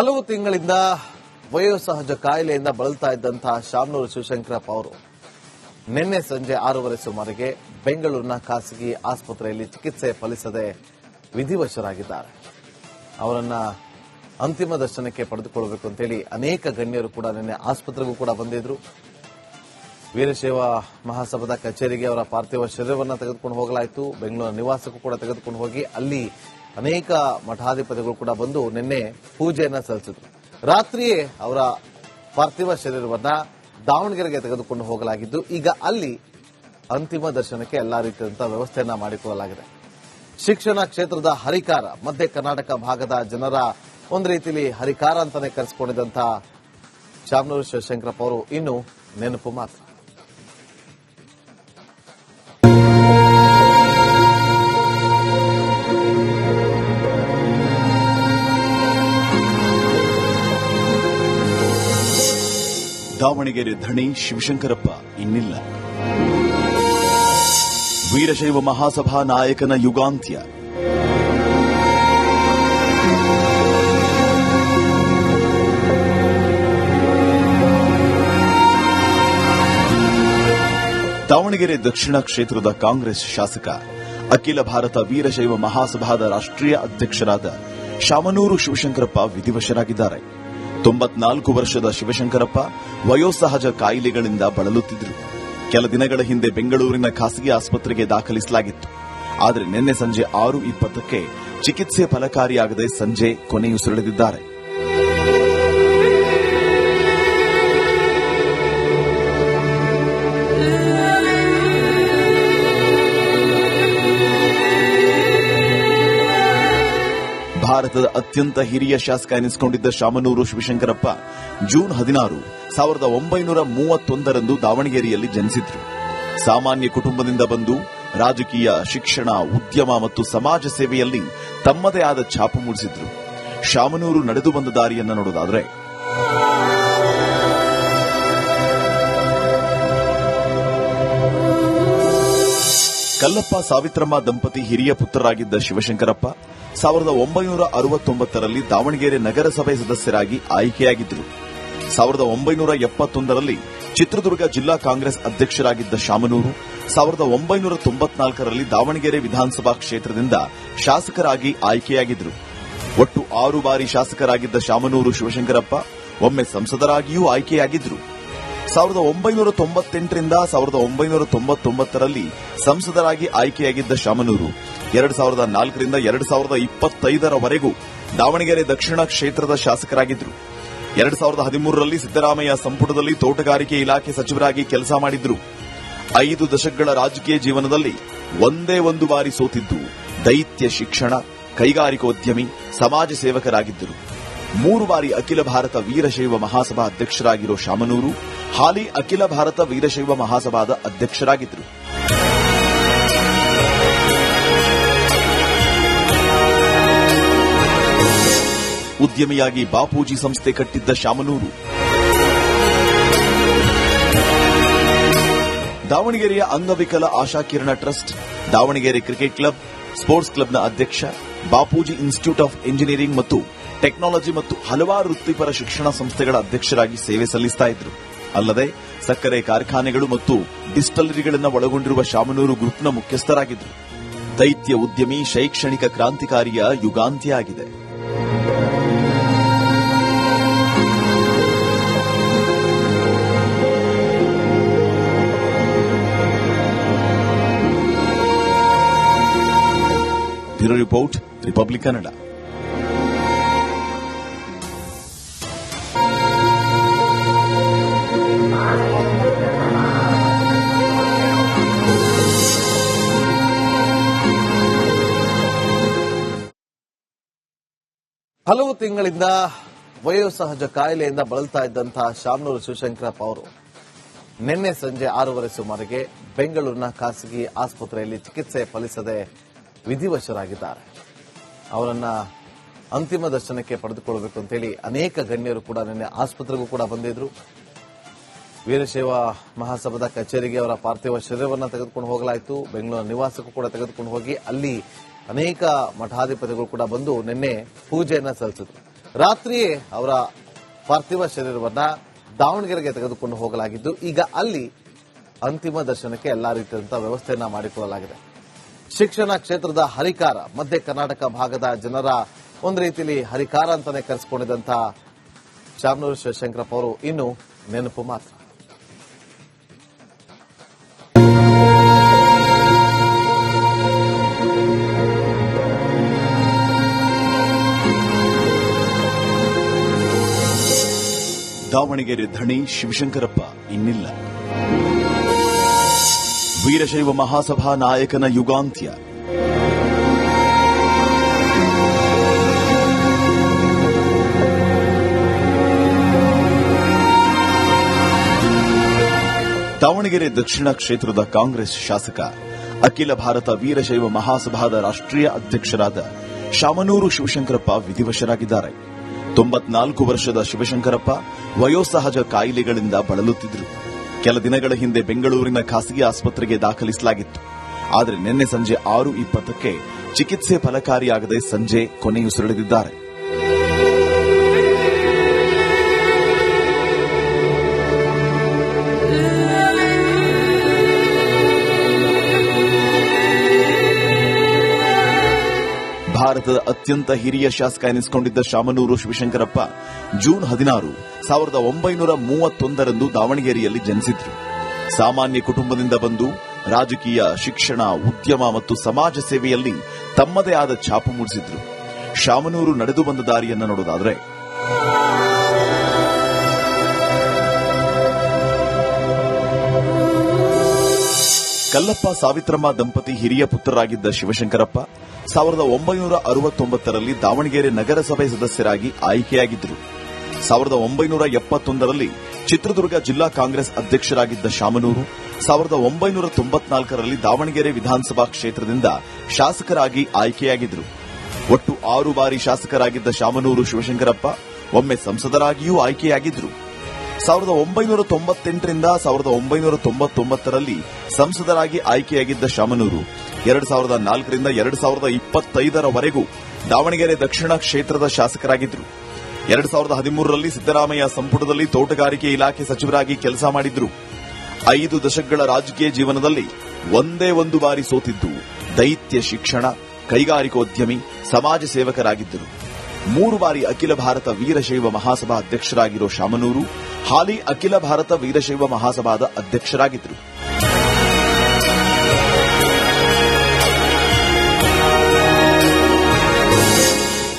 ಹಲವು ತಿಂಗಳಿಂದ ವಯೋಸಹಜ ಕಾಯಿಲೆಯಿಂದ ಬಳಲ್ತಾ ಇದ್ದಂತಹ ಶಾಮನೂರು ಶಿವಶಂಕರಪ್ಪ ಅವರು ನಿನ್ನೆ ಸಂಜೆ 6:30 ಸುಮಾರಿಗೆ ಬೆಂಗಳೂರಿನ ಖಾಸಗಿ ಆಸ್ಪತ್ರೆಯಲ್ಲಿ ಚಿಕಿತ್ಸೆ ಫಲಿಸದೆ ವಿಧಿವಶರಾಗಿದ್ದಾರೆ. ಅವರನ್ನ ಅಂತಿಮ ದರ್ಶನಕ್ಕೆ ಪಡೆದುಕೊಳ್ಳಬೇಕು ಅಂತೇಳಿ ಅನೇಕ ಗಣ್ಯರು ಕೂಡ ನಿನ್ನೆ ಆಸ್ಪತ್ರೆಗೂ ಕೂಡ ಬಂದಿದ್ರು. ವೀರಶೈವ ಮಹಾಸಭಾದ ಕಚೇರಿಗೆ ಅವರ ಪಾರ್ಥಿವ ಶರೀರವನ್ನು ತೆಗೆದುಕೊಂಡು ಹೋಗಲಾಯಿತು. ಬೆಂಗಳೂರಿನ ನಿವಾಸಕ್ಕೂ ಕೂಡ ತೆಗೆದುಕೊಂಡು ಹೋಗಿ ಅಲ್ಲಿ ಅನೇಕ ಮಠಾಧಿಪತಿಗಳು ಕೂಡ ಬಂದು ನಿನ್ನೆ ಪೂಜೆಯನ್ನ ಸಲ್ಲಿಸಿದ್ರು. ರಾತ್ರಿಯೇ ಅವರ ಪಾರ್ಥಿವ ಶರೀರವನ್ನ ದಾವಣಗೆರೆಗೆ ತೆಗೆದುಕೊಂಡು ಹೋಗಲಾಗಿದ್ದು, ಈಗ ಅಲ್ಲಿ ಅಂತಿಮ ದರ್ಶನಕ್ಕೆ ಎಲ್ಲಾ ರೀತಿಯಾದಂತಹ ವ್ಯವಸ್ಥೆಯನ್ನ ಮಾಡಿಕೊಳ್ಳಲಾಗಿದೆ. ಶಿಕ್ಷಣ ಕ್ಷೇತ್ರದ ಹರಿಕಾರ, ಮಧ್ಯ ಕರ್ನಾಟಕ ಭಾಗದ ಜನರ ಒಂದು ರೀತಿಯಲ್ಲಿ ಹರಿಕಾರ ಅಂತಾನೆ ಕರೆಸಿಕೊಂಡಿದ್ದಂತಹ ಶಾಮನೂರು ಶಿವಶಂಕರಪ್ಪ ಅವರು ಇನ್ನು ನೆನಪು ಮಾತ್ರ. ದಾವಣಗೆರೆ ಧಣಿ ಶಿವಶಂಕರಪ್ಪ ಇನ್ನಿಲ್ಲ. ವೀರಶೈವ ಮಹಾಸಭಾ ನಾಯಕನ ಯುಗಾಂತ್ಯ. ದಾವಣಗೆರೆ ದಕ್ಷಿಣ ಕ್ಷೇತ್ರದ ಕಾಂಗ್ರೆಸ್ ಶಾಸಕ, ಅಖಿಲ ಭಾರತ ವೀರಶೈವ ಮಹಾಸಭಾದ ರಾಷ್ಟ್ರೀಯ ಅಧ್ಯಕ್ಷರಾದ ಶಾಮನೂರು ಶಿವಶಂಕರಪ್ಪ ವಿಧಿವಶರಾಗಿದ್ದಾರೆ. 94 ವರ್ಷದ ಶಿವಶಂಕರಪ್ಪ ವಯೋಸಹಜ ಕಾಯಿಲೆಗಳಿಂದ ಬಳಲುತ್ತಿದ್ದರು. ಕೆಲ ದಿನಗಳ ಹಿಂದೆ ಬೆಂಗಳೂರಿನ ಖಾಸಗಿ ಆಸ್ಪತ್ರೆಗೆ ದಾಖಲಿಸಲಾಗಿತ್ತು. ಆದರೆ ನಿನ್ನೆ ಸಂಜೆ 6:20ಕ್ಕೆ ಚಿಕಿತ್ಸೆ ಫಲಕಾರಿಯಾಗದೆ ಸಂಜೆ ಕೊನೆಯುಸಿರೆಳೆದಿದ್ದಾರೆ. ಭಾರತದ ಅತ್ಯಂತ ಹಿರಿಯ ಶಾಸಕ ಎನಿಸಿಕೊಂಡಿದ್ದ ಶಾಮನೂರು ಶಿವಶಂಕರಪ್ಪ ಜೂನ್ 16, 1931ರಂದು ದಾವಣಗೆರೆಯಲ್ಲಿ ಜನಿಸಿದ್ರು. ಸಾಮಾನ್ಯ ಕುಟುಂಬದಿಂದ ಬಂದು ರಾಜಕೀಯ, ಶಿಕ್ಷಣ, ಉದ್ಯಮ ಮತ್ತು ಸಮಾಜ ಸೇವೆಯಲ್ಲಿ ತಮ್ಮದೇ ಆದ ಛಾಪು ಮೂಡಿಸಿದ್ರು. ಶಾಮನೂರು ನಡೆದು ಬಂದ ದಾರಿಯನ್ನು ನೋಡೋದಾದರೆ ಕಲ್ಲಪ್ಪ ಸಾವಿತ್ರಮ್ಮ ದಂಪತಿ ಹಿರಿಯ ಪುತ್ರರಾಗಿದ್ದ ಶಿವಶಂಕರಪ್ಪ 1969ರಲ್ಲಿ ದಾವಣಗೆರೆ ನಗರಸಭೆ ಸದಸ್ಯರಾಗಿ ಆಯ್ಕೆಯಾಗಿದ್ದರು. 1971ರಲ್ಲಿ ಚಿತ್ರದುರ್ಗ ಜಿಲ್ಲಾ ಕಾಂಗ್ರೆಸ್ ಅಧ್ಯಕ್ಷರಾಗಿದ್ದ ಶಾಮನೂರು 1994ರಲ್ಲಿ ದಾವಣಗೆರೆ ವಿಧಾನಸಭಾ ಕ್ಷೇತ್ರದಿಂದ ಶಾಸಕರಾಗಿ ಆಯ್ಕೆಯಾಗಿದ್ದರು. ಒಟ್ಟು 6 ಬಾರಿ ಶಾಸಕರಾಗಿದ್ದ ಶಾಮನೂರು ಶಿವಶಂಕರಪ್ಪ ಒಮ್ಮೆ ಸಂಸದರಾಗಿಯೂ ಆಯ್ಕೆಯಾಗಿದ್ದರು. 1998ರಿಂದ 1999ರಲ್ಲಿ ಸಂಸದರಾಗಿ ಆಯ್ಕೆಯಾಗಿದ್ದ ಶಾಮನೂರು 2004ರಿಂದ 2025ರವರೆಗೂ ದಾವಣಗೆರೆ ದಕ್ಷಿಣ ಕ್ಷೇತ್ರದ ಶಾಸಕರಾಗಿದ್ದರು. 2013ರಲ್ಲಿ ಸಿದ್ದರಾಮಯ್ಯ ಸಂಪುಟದಲ್ಲಿ ತೋಟಗಾರಿಕೆ ಇಲಾಖೆ ಸಚಿವರಾಗಿ ಕೆಲಸ ಮಾಡಿದ್ರು. 5 ದಶಕಗಳ ರಾಜಕೀಯ ಜೀವನದಲ್ಲಿ ಒಂದೇ ಒಂದು ಬಾರಿ ಸೋತಿದ್ದು ದೈತ್ಯ ಶಿಕ್ಷಣ, ಕೈಗಾರಿಕೋದ್ಯಮಿ, ಸಮಾಜ ಸೇವಕರಾಗಿದ್ದರು. 3 ಬಾರಿ ಅಖಿಲ ಭಾರತ ವೀರಶೈವ ಮಹಾಸಭಾ ಅಧ್ಯಕ್ಷರಾಗಿರೋ ಶಾಮನೂರು ಹಾಲಿ ಅಖಿಲ ಭಾರತ ವೀರಶೈವ ಮಹಾಸಭಾದ ಅಧ್ಯಕ್ಷರಾಗಿದ್ದರು. ಉದ್ಯಮಿಯಾಗಿ ಬಾಪೂಜಿ ಸಂಸ್ಥೆ ಕಟ್ಟಿದ್ದ ಶಾಮನೂರು ದಾವಣಗೆರೆಯ ಅಂಗವಿಕಲ Ashakirana trust, Davanagere cricket club, sports ಕ್ಲಬ್ನ ಅಧ್ಯಕ್ಷ, ಬಾಪೂಜಿ ಇನ್ಸ್ಟಿಟ್ಯೂಟ್ ಆಫ್ ಇಂಜಿನಿಯರಿಂಗ್ ಮತ್ತು ಟೆಕ್ನಾಲಜಿ ಮತ್ತು ಹಲವಾರು ವೃತ್ತಿಪರ ಶಿಕ್ಷಣ ಸಂಸ್ಥೆಗಳ ಅಧ್ಯಕ್ಷರಾಗಿ ಸೇವೆ ಸಲ್ಲಿಸುತ್ತಾ ಇದ್ರು. ಅಲ್ಲದೆ ಸಕ್ಕರೆ ಕಾರ್ಖಾನೆಗಳು ಮತ್ತು ಡಿಸ್ಟಲರಿಗಳನ್ನು ಒಳಗೊಂಡಿರುವ ಶಾಮನೂರು ಗ್ರೂಪ್ನ ಮುಖ್ಯಸ್ಥರಾಗಿದ್ದರು. ದೈತ್ಯ ಉದ್ಯಮಿ, ಶೈಕ್ಷಣಿಕ ಕ್ರಾಂತಿಕಾರಿಯ ಯುಗಾಂತ್ಯ ಆಗಿದೆ. Bureau report, republic Kannada. ಹಲವು ತಿಂಗಳಿಂದ ವಯೋಸಹಜ ಕಾಯಿಲೆಯಿಂದ ಬಳಲ್ತಾ ಇದ್ದಂತಹ ಶಾಮನೂರು ಶಿವಶಂಕರಪ್ಪ ಅವರು ನಿನ್ನೆ ಸಂಜೆ 6:30 ಸುಮಾರಿಗೆ ಬೆಂಗಳೂರಿನ ಖಾಸಗಿ ಆಸ್ಪತ್ರೆಯಲ್ಲಿ ಚಿಕಿತ್ಸೆ ಫಲಿಸದೆ ವಿಧಿವಶರಾಗಿದ್ದಾರೆ. ಅವರನ್ನ ಅಂತಿಮ ದರ್ಶನಕ್ಕೆ ಪಡೆದುಕೊಳ್ಳಬೇಕು ಅಂತೇಳಿ ಅನೇಕ ಗಣ್ಯರು ಕೂಡ ನಿನ್ನೆ ಆಸ್ಪತ್ರೆಗೂ ಕೂಡ ಬಂದಿದ್ರು. ವೀರಶೈವ ಮಹಾಸಭಾದ ಕಚೇರಿಗೆ ಅವರ ಪಾರ್ಥಿವ ಶರೀರವನ್ನು ತೆಗೆದುಕೊಂಡು ಹೋಗಲಾಯಿತು. ಬೆಂಗಳೂರಿನ ನಿವಾಸಕ್ಕೂ ಕೂಡ ತೆಗೆದುಕೊಂಡು ಹೋಗಿ ಅಲ್ಲಿ ಅನೇಕ ಮಠಾಧಿಪತಿಗಳು ಕೂಡ ಬಂದು ನಿನ್ನೆ ಪೂಜೆಯನ್ನ ಸಲ್ಲಿಸಿದ್ರು. ರಾತ್ರಿಯೇ ಅವರ ಪಾರ್ಥಿವ ಶರೀರವನ್ನ ದಾವಣಗೆರೆಗೆ ತೆಗೆದುಕೊಂಡು ಹೋಗಲಾಗಿದ್ದು ಈಗ ಅಲ್ಲಿ ಅಂತಿಮ ದರ್ಶನಕ್ಕೆ ಎಲ್ಲಾ ರೀತಿಯಾದಂತಹ ವ್ಯವಸ್ಥೆಯನ್ನ ಮಾಡಿಕೊಳ್ಳಲಾಗಿದೆ. ಶಿಕ್ಷಣ ಕ್ಷೇತ್ರದ ಹರಿಕಾರ, ಮಧ್ಯ ಕರ್ನಾಟಕ ಭಾಗದ ಜನರ ಒಂದು ರೀತಿಯಲ್ಲಿ ಹರಿಕಾರ ಅಂತಾನೆ ಕರೆಸಿಕೊಂಡಿದ್ದಂತಹ ಶಾಮನೂರು ಶಿವಶಂಕರಪ್ಪ ಅವರು ಇನ್ನು ನೆನಪು ಮಾತ್ರ. ದಾವಣಗೆರೆ ಧಣಿ ಶಿವಶಂಕರಪ್ಪ ಇನ್ನಿಲ್ಲ. ವೀರಶೈವ ಮಹಾಸಭಾ ನಾಯಕನ ಯುಗಾಂತ್ಯ. ದಾವಣಗೆರೆ ದಕ್ಷಿಣ ಕ್ಷೇತ್ರದ ಕಾಂಗ್ರೆಸ್ ಶಾಸಕ, ಅಖಿಲ ಭಾರತ ವೀರಶೈವ ಮಹಾಸಭಾದ ರಾಷ್ಟ್ರೀಯ ಅಧ್ಯಕ್ಷರಾದ ಶಾಮನೂರು ಶಿವಶಂಕರಪ್ಪ ವಿಧಿವಶರಾಗಿದ್ದಾರೆ. 94 ವರ್ಷದ ಶಿವಶಂಕರಪ್ಪ ವಯೋಸಹಜ ಕಾಯಿಲೆಗಳಿಂದ ಬಳಲುತ್ತಿದ್ದರು. ಕೆಲ ದಿನಗಳ ಹಿಂದೆ ಬೆಂಗಳೂರಿನ ಖಾಸಗಿ ಆಸ್ಪತ್ರೆಗೆ ದಾಖಲಿಸಲಾಗಿತ್ತು. ಆದರೆ ನಿನ್ನೆ ಸಂಜೆ 6:20ಕ್ಕೆ ಚಿಕಿತ್ಸೆ ಫಲಕಾರಿಯಾಗದೆ ಸಂಜೆ ಕೊನೆಯುಸಿರೆಳೆದಿದ್ದಾರೆ. ಭಾರತದ ಅತ್ಯಂತ ಹಿರಿಯ ಶಾಸಕ ಎನಿಸಿಕೊಂಡಿದ್ದ ಶಾಮನೂರು ಶಿವಶಂಕರಪ್ಪ ಜೂನ್ 16, 1931ರಂದು ದಾವಣಗೆರೆಯಲ್ಲಿ ಜನಿಸಿದ್ರು. ಸಾಮಾನ್ಯ ಕುಟುಂಬದಿಂದ ಬಂದು ರಾಜಕೀಯ, ಶಿಕ್ಷಣ, ಉದ್ಯಮ ಮತ್ತು ಸಮಾಜ ಸೇವೆಯಲ್ಲಿ ತಮ್ಮದೇ ಆದ ಛಾಪು ಮೂಡಿಸಿದ್ರು. ಶಾಮನೂರು ನಡೆದು ಬಂದ ದಾರಿಯನ್ನು ನೋಡೋದಾದ್ರೆ ಕಲ್ಲಪ್ಪ ಸಾವಿತ್ರಮ್ಮ ದಂಪತಿ ಹಿರಿಯ ಪುತ್ರರಾಗಿದ್ದ ಶಿವಶಂಕರಪ್ಪ 1969ರಲ್ಲಿ ದಾವಣಗೆರೆ ನಗರಸಭೆ ಸದಸ್ಯರಾಗಿ ಆಯ್ಕೆಯಾಗಿದ್ದರು. 1971ರಲ್ಲಿ ಚಿತ್ರದುರ್ಗ ಜಿಲ್ಲಾ ಕಾಂಗ್ರೆಸ್ ಅಧ್ಯಕ್ಷರಾಗಿದ್ದ ಶಾಮನೂರು 1994ರಲ್ಲಿ ದಾವಣಗೆರೆ ವಿಧಾನಸಭಾ ಕ್ಷೇತ್ರದಿಂದ ಶಾಸಕರಾಗಿ ಆಯ್ಕೆಯಾಗಿದ್ದರು. ಒಟ್ಟು 6 ಬಾರಿ ಶಾಸಕರಾಗಿದ್ದ ಶಾಮನೂರು ಶಿವಶಂಕರಪ್ಪ ಒಮ್ಮೆ ಸಂಸದರಾಗಿಯೂ ಆಯ್ಕೆಯಾಗಿದ್ದರು. 1998ರಿಂದ 1999ರಲ್ಲಿ ಸಂಸದರಾಗಿ ಆಯ್ಕೆಯಾಗಿದ್ದ ಶಾಮನೂರು 2004ರಿಂದ 2025ರವರೆಗೂ ದಾವಣಗೆರೆ ದಕ್ಷಿಣ ಕ್ಷೇತ್ರದ ಶಾಸಕರಾಗಿದ್ದರು. 2013ರಲ್ಲಿ ಸಿದ್ದರಾಮಯ್ಯ ಸಂಪುಟದಲ್ಲಿ ತೋಟಗಾರಿಕೆ ಇಲಾಖೆ ಸಚಿವರಾಗಿ ಕೆಲಸ ಮಾಡಿದ್ರು. 5 ದಶಕಗಳ ರಾಜಕೀಯ ಜೀವನದಲ್ಲಿ ಒಂದೇ ಒಂದು ಬಾರಿ ಸೋತಿದ್ದು ದೈತ್ಯ ಶಿಕ್ಷಣ, ಕೈಗಾರಿಕೋದ್ಯಮಿ, ಸಮಾಜ ಸೇವಕರಾಗಿದ್ದರು. 3 ಬಾರಿ ಅಖಿಲ ಭಾರತ ವೀರಶೈವ ಮಹಾಸಭಾ ಅಧ್ಯಕ್ಷರಾಗಿರೋ ಶಾಮನೂರು ಹಾಲಿ ಅಖಿಲ ಭಾರತ ವೀರಶೈವ ಮಹಾಸಭಾದ ಅಧ್ಯಕ್ಷರಾಗಿದ್ದರು.